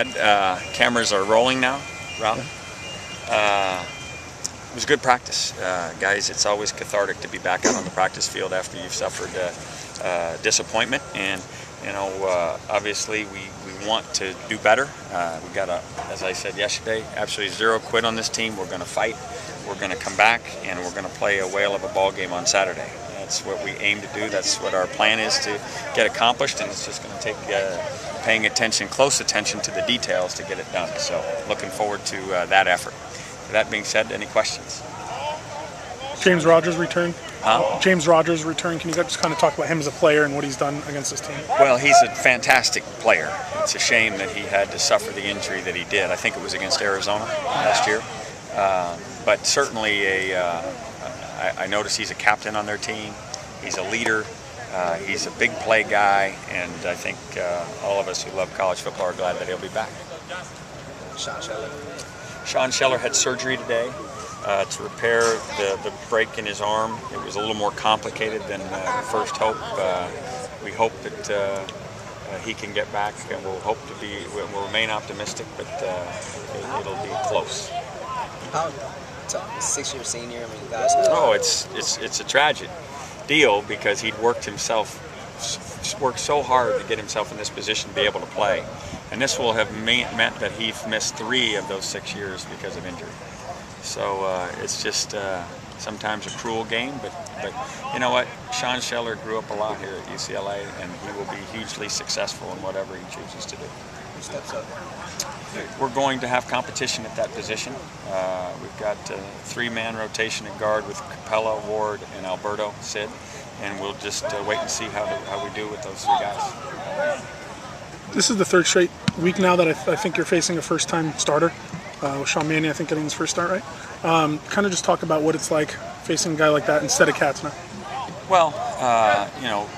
bad. Cameras are rolling now, Rob. It was good practice. Guys, it's always cathartic to be back out on the practice field after you've suffered disappointment. And, you know, obviously we want to do better. We got as I said yesterday, absolutely zero quit on this team. We're going to fight. We're going to come back, and we're going to play a whale of a ball game on Saturday. That's what we aim to do. That's what our plan is to get accomplished, and it's just going to take paying attention, close attention to the details to get it done. So looking forward to that effort. With that being said, any questions? James Rogers returned. James Rogers returned. Can you just kind of talk about him as a player and what he's done against this team? Well, he's a fantastic player. It's a shame that he had to suffer the injury that he did. I think it was against Arizona last year. But certainly I notice he's a captain on their team. He's a leader. He's a big play guy, and I think all of us who love college football are glad that he'll be back. Sean Scheller had surgery today to repair the break in his arm. It was a little more complicated than we first hoped. We hope that he can get back, and we'll remain optimistic, but it'll be close. How tough? 6-year senior. I mean, guys. Oh, it's a tragic deal because he'd worked so hard to get himself in this position to be able to play, and this will have meant that he missed 3 of those 6 years because of injury. So it's just sometimes a cruel game, but you know what? Sean Scheller grew up a lot here at UCLA, and he will be hugely successful in whatever he chooses to do. Who steps up? We're going to have competition at that position. We've got a 3-man rotation at guard with Capella, Ward, and Alberto, Sid, and we'll just wait and see how we do with those 3 guys. This is the 3rd straight week now that I think you're facing a first-time starter. With Sean Mannion, I think, getting his first start, right? Kind of just talk about what it's like facing a guy like that instead of Katz now. Well, you know,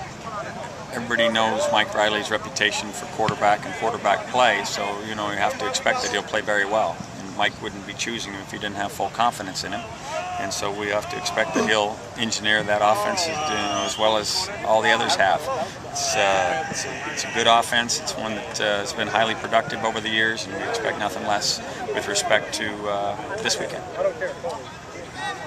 everybody knows Mike Riley's reputation for quarterback and quarterback play, so, you know, you have to expect that he'll play very well. And Mike wouldn't be choosing him if he didn't have full confidence in him. And so we have to expect that he'll engineer that offense as well as all the others have. It's a good offense. It's one that has been highly productive over the years, and we expect nothing less with respect to this weekend.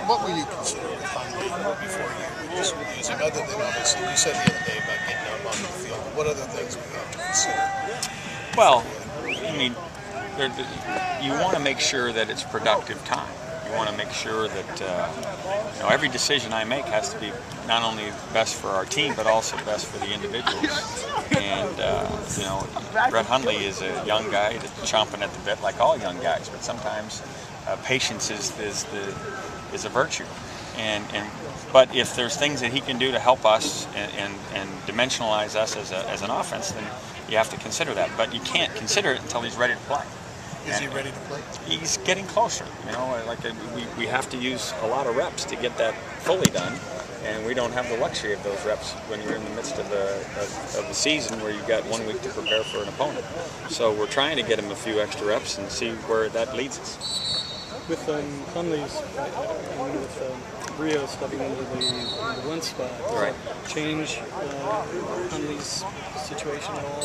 What were you considering finally before you just using, other than obviously you said the other day about getting up on the field, but what other things we have to consider? Well, I mean, you want to make sure that it's productive time. You want to make sure that you know, every decision I make has to be not only best for our team, but also best for the individuals. And you know, Brett Hundley is a young guy that's chomping at the bit, like all young guys. But sometimes patience is a virtue. But if there's things that he can do to help us and dimensionalize us as an offense, then you have to consider that. But you can't consider it until he's ready to play. Is he ready to play? He's getting closer. You know, like we have to use a lot of reps to get that fully done, and we don't have the luxury of those reps when you're in the midst of the season where you've got 1 week to prepare for an opponent. So we're trying to get him a few extra reps and see where that leads us. With Hundley's and with Brio stepping into the one spot, does right. that change Hundley's situation at all?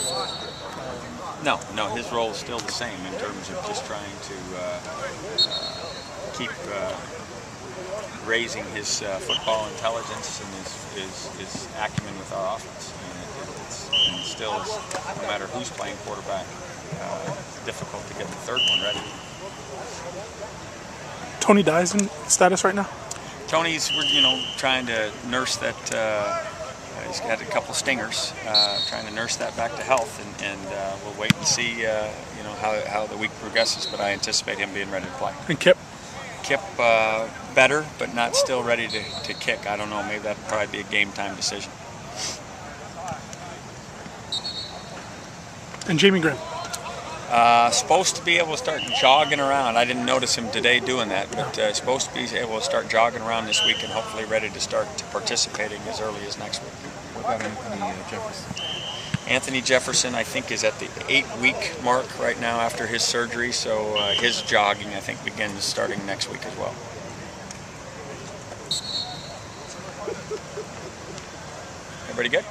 No, his role is still the same in terms of just trying to keep raising his football intelligence and his acumen with our offense. And it still is, no matter who's playing quarterback, difficult to get the 3rd one ready. Tony Dyson status right now? Tony's, you know, trying to nurse that. He's got a couple stingers, trying to nurse that back to health, and we'll wait and see, you know, how the week progresses. But I anticipate him being ready to play. And Kip? Kip, better, but not still ready to kick. I don't know. Maybe that'll probably be a game time decision. And Jamie Graham? Supposed to be able to start jogging around. I didn't notice him today doing that, but supposed to be able to start jogging around this week and hopefully ready to start participating as early as next week. What about Anthony Jefferson? Anthony Jefferson, I think, is at the 8-week mark right now after his surgery, so his jogging, I think, begins starting next week as well. Everybody good?